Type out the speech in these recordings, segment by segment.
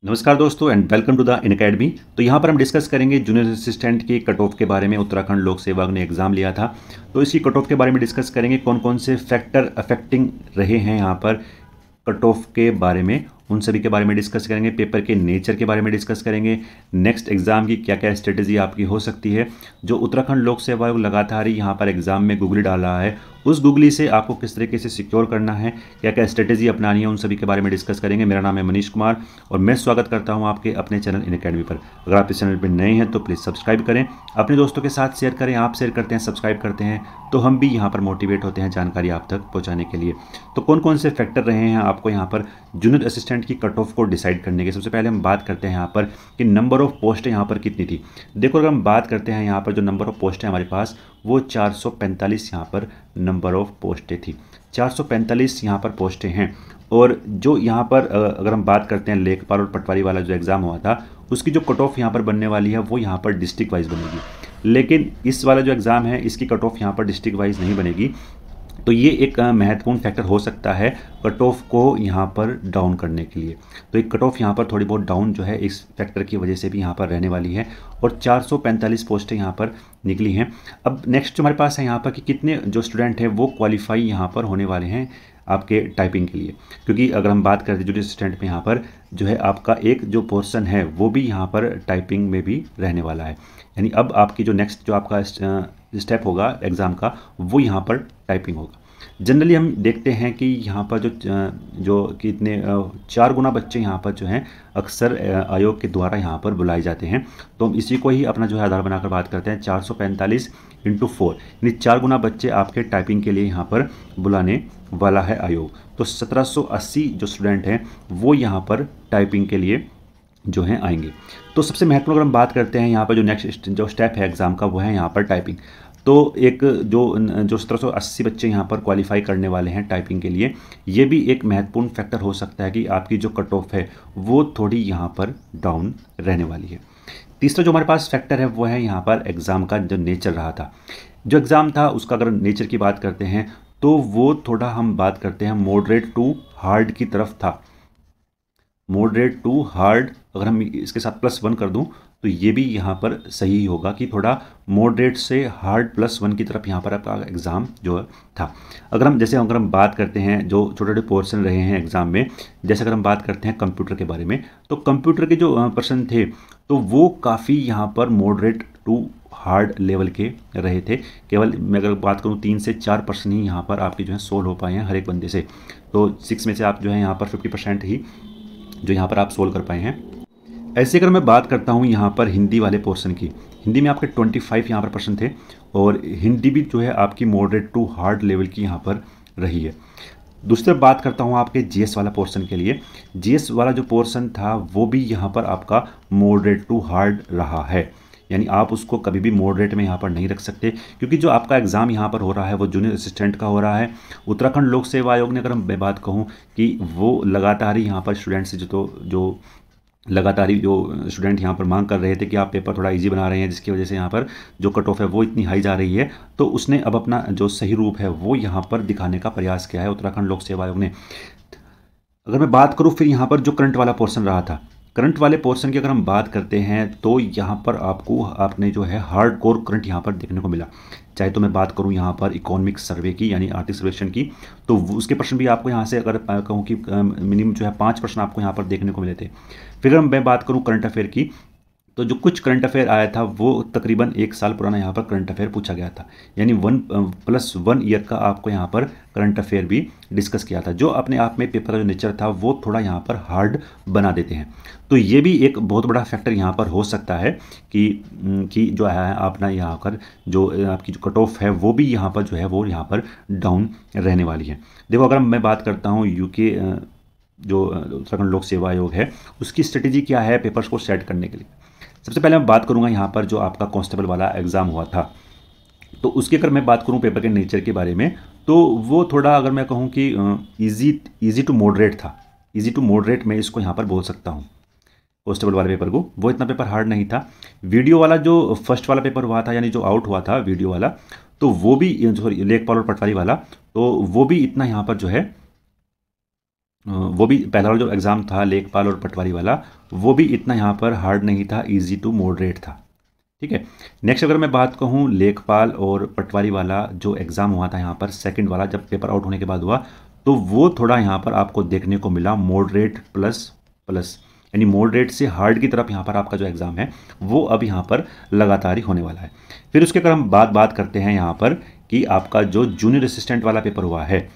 नमस्कार दोस्तों and welcome to the in academy. तो यहाँ पर हम डिस्कस करेंगे जूनियर असिस्टेंट की कट ऑफ के बारे में। उत्तराखंड लोक सेवा आयोग ने एग्जाम लिया था, तो इसकी कट ऑफ के बारे में डिस्कस करेंगे। कौन कौन से फैक्टर अफेक्टिंग रहे हैं यहाँ पर कट ऑफ के बारे में, उन सभी के बारे में डिस्कस करेंगे। पेपर के नेचर के बारे में डिस्कस करेंगे। नेक्स्ट एग्जाम की क्या क्या स्ट्रेटेजी आपकी हो सकती है। जो उत्तराखंड लोक सेवा आयोग लगातार ही यहाँ पर एग्जाम में गूगली डाल रहा है, उस गूगली से आपको किस तरीके से सिक्योर करना है, क्या क्या स्ट्रेटेजी अपनानी है, उन सभी के बारे में डिस्कस करेंगे। मेरा नाम है मनीष कुमार और मैं स्वागत करता हूं आपके अपने चैनल इन अकेडमी पर। अगर आप इस चैनल पर नए हैं तो प्लीज़ सब्सक्राइब करें, अपने दोस्तों के साथ शेयर करें। आप शेयर करते हैं, सब्सक्राइब करते हैं तो हम भी यहाँ पर मोटिवेट होते हैं जानकारी आप तक पहुँचाने के लिए। तो कौन कौन से फैक्टर रहे हैं आपको यहाँ पर जूनियर असिस्टेंट की कट ऑफ को डिसाइड करने के। सबसे पहले हम बात करते हैं यहाँ पर कि नंबर ऑफ पोस्टें यहाँ पर कितनी थी। देखो, अगर हम बात करते हैं यहाँ पर जो नंबर ऑफ पोस्ट है हमारे पास, वो 445 यहाँ पर नंबर ऑफ पोस्टें थी। 445 यहाँ पर पोस्टें हैं। और जो यहाँ पर अगर हम बात करते हैं लेखपाल और पटवारी वाला जो एग्ज़ाम हुआ था, उसकी जो कट ऑफ यहाँ पर बनने वाली है वो यहाँ पर डिस्ट्रिक्ट वाइज बनेगी। लेकिन इस वाला जो एग्ज़ाम है इसकी कट ऑफ यहाँ पर डिस्ट्रिक्ट वाइज नहीं बनेगी। तो ये एक महत्वपूर्ण फैक्टर हो सकता है कट ऑफ को यहाँ पर डाउन करने के लिए। तो एक कट ऑफ यहाँ पर थोड़ी बहुत डाउन जो है इस फैक्टर की वजह से भी यहाँ पर रहने वाली है। और 445 पोस्टें यहाँ पर निकली हैं। अब नेक्स्ट जो हमारे पास है यहाँ पर कि कितने जो स्टूडेंट हैं वो क्वालिफाई यहाँ पर होने वाले हैं आपके टाइपिंग के लिए। क्योंकि अगर हम बात करें जूनियर असिस्टेंट में यहाँ पर जो है आपका एक जो पोर्शन है वो भी यहाँ पर टाइपिंग में भी रहने वाला है। यानी अब आपकी जो नेक्स्ट जो आपका स्टेप होगा एग्ज़ाम का वो यहाँ पर टाइपिंग होगा। जनरली हम देखते हैं कि यहाँ पर जो कितने 4 गुना बच्चे यहाँ पर जो हैं अक्सर आयोग के द्वारा यहाँ पर बुलाए जाते हैं। तो हम इसी को ही अपना जो है आधार बनाकर बात करते हैं। 445 × 4 यानी 4 गुना बच्चे आपके टाइपिंग के लिए यहाँ पर बुलाने वाला है आयोग। तो 1780 जो स्टूडेंट हैं वो यहाँ पर टाइपिंग के लिए जो हैं आएंगे। तो सबसे महत्वपूर्ण अगर हम बात करते हैं यहाँ पर जो नेक्स्ट जो स्टेप है एग्ज़ाम का वो है यहाँ पर टाइपिंग। तो एक जो 1780 बच्चे यहाँ पर क्वालिफाई करने वाले हैं टाइपिंग के लिए, ये भी एक महत्वपूर्ण फैक्टर हो सकता है कि आपकी जो कट ऑफ है वो थोड़ी यहाँ पर डाउन रहने वाली है। तीसरा जो हमारे पास फैक्टर है वो है यहाँ पर एग्ज़ाम का जो नेचर रहा था। जो एग्ज़ाम था उसका अगर नेचर की बात करते हैं तो वो थोड़ा हम बात करते हैं मॉडरेट टू हार्ड की तरफ था। मॉडरेट टू हार्ड अगर हम इसके साथ +1 कर दूं तो ये भी यहाँ पर सही होगा कि थोड़ा मॉडरेट से हार्ड +1 की तरफ यहाँ पर आपका एग्ज़ाम जो था। अगर हम बात करते हैं जो छोटे छोटे पोर्शन रहे हैं एग्ज़ाम में, जैसे अगर हम बात करते हैं कंप्यूटर के बारे में, तो कंप्यूटर के जो पर्सन थे तो वो काफ़ी यहाँ पर मॉडरेट टू हार्ड लेवल के रहे थे। केवल मैं अगर बात करूँ 3 से 4 पर्सन ही यहाँ पर आपके जो है सोल्व हो पाए हैं हर एक बंदे से। तो 6 में से आप जो है यहाँ पर 50% ही जो यहाँ पर आप सोल्व कर पाए हैं। ऐसे अगर मैं बात करता हूँ यहाँ पर हिंदी वाले पोर्शन की, हिंदी में आपके 25 यहाँ पर पर्सन थे और हिंदी भी जो है आपकी मॉडरेट टू हार्ड लेवल की यहाँ पर रही है। दूसरी तरफ बात करता हूँ आपके जीएस वाला पोर्शन के लिए, जीएस वाला जो पोर्शन था वो भी यहाँ पर आपका मॉडरेट टू हार्ड रहा है। यानी आप उसको कभी भी मॉडरेट में यहाँ पर नहीं रख सकते, क्योंकि जो आपका एग्ज़ाम यहाँ पर हो रहा है वो जूनियर असिस्टेंट का हो रहा है। उत्तराखंड लोक सेवा आयोग ने अगर मैं बात कहूँ कि वो लगातार ही यहाँ पर स्टूडेंट से जो लगातार ही जो स्टूडेंट यहाँ पर मांग कर रहे थे कि आप पेपर थोड़ा इजी बना रहे हैं, जिसकी वजह से यहाँ पर जो कट ऑफ है वो इतनी हाई जा रही है। तो उसने अब अपना जो सही रूप है वो यहाँ पर दिखाने का प्रयास किया है उत्तराखंड लोक सेवा आयोग ने। अगर मैं बात करूँ फिर यहाँ पर जो करंट वाला पोर्शन रहा था, करंट वाले पोर्शन की अगर हम बात करते हैं तो यहाँ पर आपने जो है हार्ड कोर करंट यहाँ पर देखने को मिला। चाहे तो मैं बात करूँ यहाँ पर इकोनॉमिक सर्वे की यानी आर्थिक सर्वेक्षण की, तो उसके प्रश्न भी आपको यहाँ से अगर कहूँ कि मिनिमम जो है 5 प्रश्न आपको यहाँ पर देखने को मिले थे। फिर अगर मैं बात करूँ करंट अफेयर की, तो जो कुछ करंट अफेयर आया था वो तकरीबन 1 साल पुराना यहाँ पर करंट अफेयर पूछा गया था। यानी 1+1 ईयर का आपको यहाँ पर करंट अफेयर भी डिस्कस किया था, जो अपने आप में पेपर का जो नेचर था वो थोड़ा यहाँ पर हार्ड बना देते हैं। तो ये भी एक बहुत बड़ा फैक्टर यहाँ पर हो सकता है कि जो है अपना यहाँ पर जो आपकी जो कट ऑफ है वो भी यहाँ पर जो है वो यहाँ पर डाउन रहने वाली है। देखो, अगर मैं बात करता हूँ यूके जो उत्तराखंड लोक सेवा आयोग है उसकी स्ट्रेटेजी क्या है पेपर्स को सेट करने के लिए। सबसे पहले मैं बात करूंगा यहाँ पर जो आपका कांस्टेबल वाला एग्ज़ाम हुआ था, तो उसकी अगर मैं बात करूँ पेपर के नेचर के बारे में, तो वो थोड़ा अगर मैं कहूँ कि इजी टू मॉडरेट था। इजी टू मॉडरेट मैं इसको यहाँ पर बोल सकता हूँ कांस्टेबल वाले पेपर को। वो इतना पेपर हार्ड नहीं था। वीडियो वाला जो फर्स्ट वाला पेपर हुआ था यानी जो आउट हुआ था वीडियो वाला, तो वो भी सॉरी लेखपाल और पटवारी वाला, तो वो भी इतना यहाँ पर जो है वो भी पहला वाला जो एग्ज़ाम था लेखपाल और पटवारी वाला, वो भी इतना यहाँ पर हार्ड नहीं था, इजी टू मॉडरेट था। ठीक है। नेक्स्ट अगर मैं बात कहूँ लेखपाल और पटवारी वाला जो एग्ज़ाम हुआ था यहाँ पर सेकंड वाला, जब पेपर आउट होने के बाद हुआ, तो वो थोड़ा यहाँ पर आपको देखने को मिला मॉडरेट प्लस प्लस, यानी मॉडरेट से हार्ड की तरफ यहाँ पर आपका जो एग्ज़ाम है वो अब यहाँ पर लगातार ही होने वाला है। फिर उसके अगर हम बात करते हैं यहाँ पर कि आपका जो जूनियर असिस्टेंट वाला पेपर हुआ है,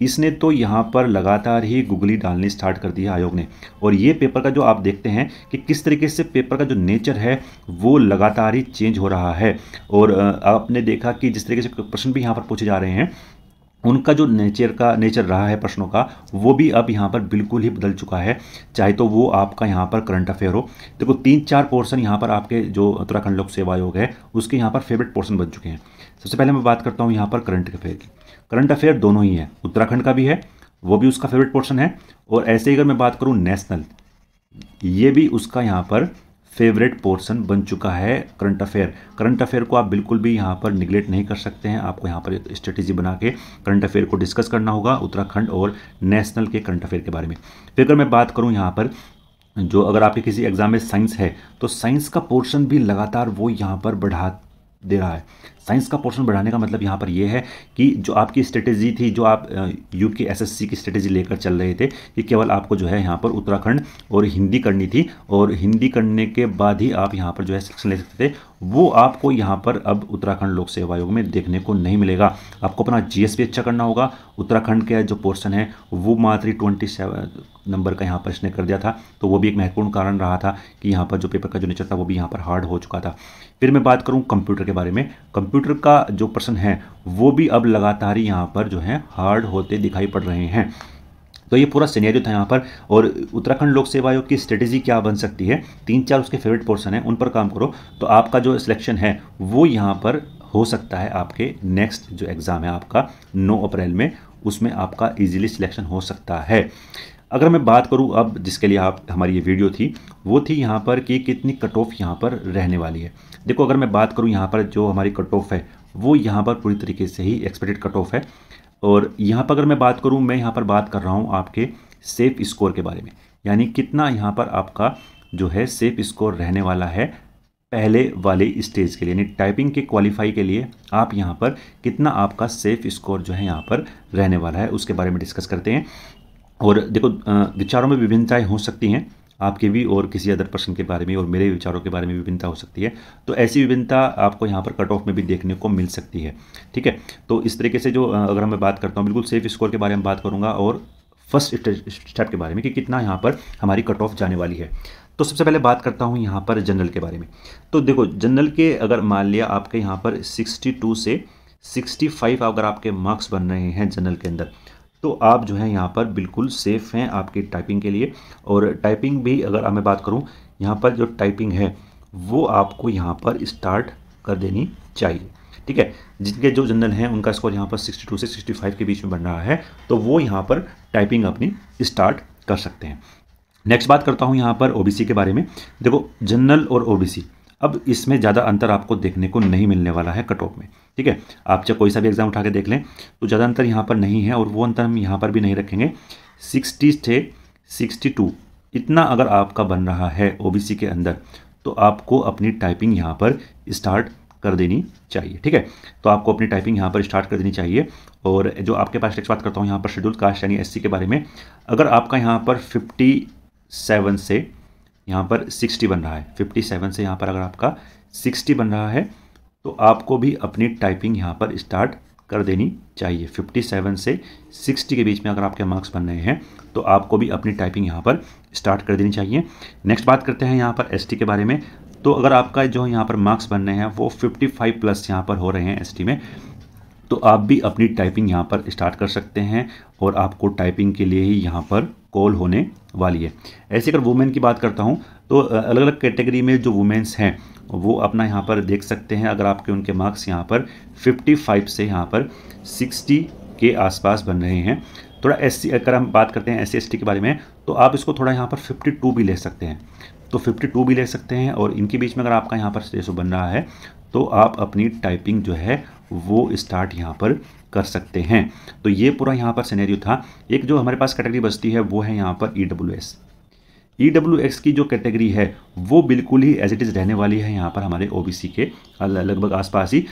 इसने तो यहाँ पर लगातार ही गुगली डालनी स्टार्ट कर दी है आयोग ने। और ये पेपर का जो आप देखते हैं कि किस तरीके से पेपर का जो नेचर है वो लगातार ही चेंज हो रहा है। और आपने देखा कि जिस तरीके से प्रश्न भी यहाँ पर पूछे जा रहे हैं, उनका जो नेचर रहा है प्रश्नों का, वो भी अब यहाँ पर बिल्कुल ही बदल चुका है। चाहे तो वो आपका यहाँ पर करंट अफेयर हो, देखो 3-4 पोर्शन यहाँ पर आपके जो उत्तराखंड लोक सेवा आयोग है उसके यहाँ पर फेवरेट पोर्शन बन चुके हैं। सबसे पहले मैं बात करता हूँ यहाँ पर करंट अफेयर की। करंट अफेयर दोनों ही है, उत्तराखंड का भी है, वो भी उसका फेवरेट पोर्शन है, और ऐसे ही अगर मैं बात करूँ नेशनल, ये भी उसका यहाँ पर फेवरेट पोर्शन बन चुका है करंट अफेयर। करंट अफेयर को आप बिल्कुल भी यहाँ पर निगलेक्ट नहीं कर सकते हैं, आपको यहाँ पर स्ट्रेटेजी बना के करंट अफेयर को डिस्कस करना होगा, उत्तराखंड और नेशनल के करंट अफेयर के बारे में। फिर अगर मैं बात करूँ यहाँ पर जो अगर आपके किसी एग्जाम में साइंस है, तो साइंस का पोर्शन भी लगातार वो यहाँ पर बढ़ा दे रहा है। साइंस का पोर्शन बढ़ाने का मतलब यहाँ पर ये है कि जो आपकी स्ट्रेटेजी थी, जो आप यूके एसएससी की स्ट्रेटेजी लेकर चल रहे थे कि केवल आपको जो है यहाँ पर उत्तराखंड और हिंदी करनी थी, और हिंदी करने के बाद ही आप यहाँ पर जो है सिलेक्शन ले सकते थे, वो आपको यहाँ पर अब उत्तराखंड लोक सेवा आयोग में देखने को नहीं मिलेगा। आपको अपना जीएस भी अच्छा करना होगा। उत्तराखंड का जो पोर्शन है वो मात्र 27 नंबर का यहाँ पर इसने कर दिया था, तो वो भी एक महत्वपूर्ण कारण रहा था कि यहाँ पर जो पेपर का जो नेचर था वो भी यहाँ पर हार्ड हो चुका था। फिर मैं बात करूँ कंप्यूटर के बारे में, कंप्यूटर का जो प्रश्न है वो भी अब लगातार ही यहाँ पर जो है हार्ड होते दिखाई पड़ रहे हैं। तो ये पूरा सिनेरियो था यहाँ पर। और उत्तराखंड लोक सेवा आयोग की स्ट्रेटेजी क्या बन सकती है, 3-4 उसके फेवरेट पोर्शन है, उन पर काम करो तो आपका जो सिलेक्शन है वो यहाँ पर हो सकता है। आपके नेक्स्ट जो एग्ज़ाम है आपका 9 अप्रैल में, उसमें आपका इजीली सिलेक्शन हो सकता है। अगर मैं बात करूं अब जिसके लिए आप हमारी ये वीडियो थी, वो थी यहाँ पर कि कितनी कट ऑफ यहाँ पर रहने वाली है। देखो अगर मैं बात करूं यहाँ पर जो हमारी कट ऑफ है वो यहाँ पर पूरी तरीके से ही एक्सपेक्टेड कट ऑफ है। और यहाँ पर अगर मैं बात करूँ, मैं यहाँ पर बात कर रहा हूँ आपके सेफ स्कोर के बारे में, यानी कितना यहाँ पर आपका जो है सेफ स्कोर रहने वाला है पहले वाले स्टेज के लिए, यानी टाइपिंग के क्वालिफाई के लिए आप यहाँ पर कितना आपका सेफ स्कोर जो है यहाँ पर रहने वाला है, उसके बारे में डिस्कस करते हैं। और देखो विचारों में विभिन्नताएं हो सकती हैं, आपके भी और किसी अदर पर्सन के बारे में और मेरे विचारों के बारे में विभिन्नता हो सकती है, तो ऐसी विभिन्नता आपको यहाँ पर कट ऑफ में भी देखने को मिल सकती है। ठीक है, तो इस तरीके से जो अगर मैं बात करता हूँ बिल्कुल सेफ स्कोर के बारे में बात करूँगा, और फर्स्ट स्टेप के बारे में कि कितना यहाँ पर हमारी कट ऑफ जाने वाली है। तो सबसे पहले बात करता हूँ यहाँ पर जनरल के बारे में। तो देखो जनरल के अगर मान लिया आपके यहाँ पर 62 से 65 अगर आपके मार्क्स बन रहे हैं जनरल के अंदर, तो आप जो है यहाँ पर बिल्कुल सेफ़ हैं आपकी टाइपिंग के लिए। और टाइपिंग भी अगर मैं बात करूँ, यहाँ पर जो टाइपिंग है वो आपको यहाँ पर स्टार्ट कर देनी चाहिए। ठीक है, जिनके जो जनरल हैं उनका स्कोर यहाँ पर 62 से 65 के बीच में बन रहा है, तो वो यहाँ पर टाइपिंग अपनी स्टार्ट कर सकते हैं। नेक्स्ट बात करता हूँ यहाँ पर ओबीसी के बारे में। देखो जनरल और ओबीसी, अब इसमें ज़्यादा अंतर आपको देखने को नहीं मिलने वाला है कट ऑफ में। ठीक है, आप चाहे कोई सा भी एग्जाम उठा के देख लें तो ज़्यादा अंतर यहाँ पर नहीं है, और वो अंतर हम यहाँ पर भी नहीं रखेंगे। 60 से 62 इतना अगर आपका बन रहा है ओबीसी के अंदर, तो आपको अपनी टाइपिंग यहाँ पर स्टार्ट कर देनी चाहिए। ठीक है, तो आपको अपनी टाइपिंग यहाँ पर स्टार्ट कर देनी चाहिए। और जो आपके पास नेक्स्ट बात करता हूँ यहाँ पर शेड्यूल कास्ट यानी एससी के बारे में, अगर आपका यहाँ पर 57 से यहाँ पर 60 बन रहा है, 57 से यहाँ पर अगर आपका 60 बन रहा है, तो आपको भी अपनी टाइपिंग यहाँ पर स्टार्ट कर देनी चाहिए। 57 से 60 के बीच में अगर आपके मार्क्स बन रहे हैं, तो आपको भी अपनी टाइपिंग यहाँ पर स्टार्ट कर देनी चाहिए। नेक्स्ट बात करते हैं यहाँ पर एसटी के बारे में। तो अगर आपका जो यहाँ पर मार्क्स बन रहे हैं वो 55 प्लस यहाँ पर हो रहे हैं एसटी में, तो आप भी अपनी टाइपिंग यहाँ पर स्टार्ट कर सकते हैं, और आपको टाइपिंग के लिए ही यहाँ पर कॉल होने वाली है। ऐसे अगर वुमेन की बात करता हूँ, तो अलग अलग कैटेगरी में जो वुमेन्स हैं वो अपना यहाँ पर देख सकते हैं। अगर आपके उनके मार्क्स यहाँ पर 55 से यहाँ पर 60 के आसपास बन रहे हैं, थोड़ा एससी अगर हम बात करते हैं एससी एसटी के बारे में, तो आप इसको थोड़ा यहाँ पर 52 भी ले सकते हैं, तो 52 भी ले सकते हैं। और इनके बीच में अगर आपका यहाँ पर रेशो बन रहा है, तो आप अपनी टाइपिंग जो है वो स्टार्ट यहाँ पर कर सकते हैं। तो ये पूरा यहाँ पर सिनेरियो था। एक जो हमारे पास कैटेगरी बचती है वो है यहाँ पर EWS। EWS की जो कैटेगरी है वो बिल्कुल ही एज इट इज़ रहने वाली है यहाँ पर हमारे OBC के लगभग आसपास ही।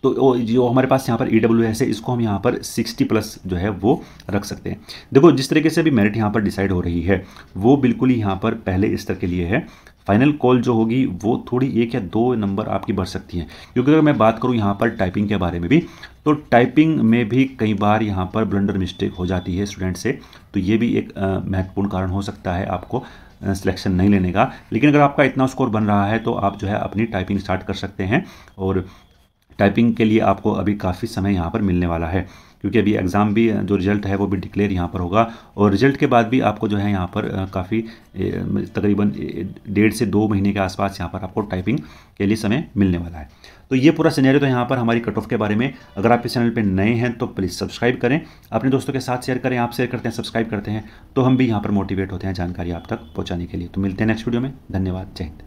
तो जो हमारे पास यहाँ पर EWS है इसको हम यहाँ पर 60+ जो है वो रख सकते हैं। देखो जिस तरीके से अभी मेरिट यहाँ पर डिसाइड हो रही है वो बिल्कुल ही यहाँ पर पहले स्तर के लिए है। फाइनल कॉल जो होगी वो थोड़ी 1 या 2 नंबर आपकी बढ़ सकती हैं, क्योंकि अगर मैं बात करूँ यहाँ पर टाइपिंग के बारे में भी, तो टाइपिंग में भी कई बार यहाँ पर ब्लंडर मिस्टेक हो जाती है स्टूडेंट से। तो ये भी एक महत्वपूर्ण कारण हो सकता है आपको सिलेक्शन नहीं लेने का। लेकिन अगर आपका इतना स्कोर बन रहा है तो आप जो है अपनी टाइपिंग स्टार्ट कर सकते हैं, और टाइपिंग के लिए आपको अभी काफ़ी समय यहाँ पर मिलने वाला है, क्योंकि अभी एग्ज़ाम भी जो रिज़ल्ट है वो भी डिक्लेयर यहाँ पर होगा, और रिज़ल्ट के बाद भी आपको जो है यहाँ पर काफ़ी तकरीबन 1.5 से 2 महीने के आसपास यहाँ पर आपको टाइपिंग के लिए समय मिलने वाला है। तो ये पूरा सिनेरियो तो यहाँ पर हमारी कट ऑफ के बारे में। अगर आप इस चैनल पे नए हैं तो प्लीज़ सब्सक्राइब करें, अपने दोस्तों के साथ शेयर करें। आप शेयर करते हैं, सब्सक्राइब करते हैं तो हम भी यहाँ पर मोटिवेट होते हैं जानकारी आप तक पहुँचाने के लिए। तो मिलते हैं नेक्स्ट वीडियो में। धन्यवाद। जय हिंद।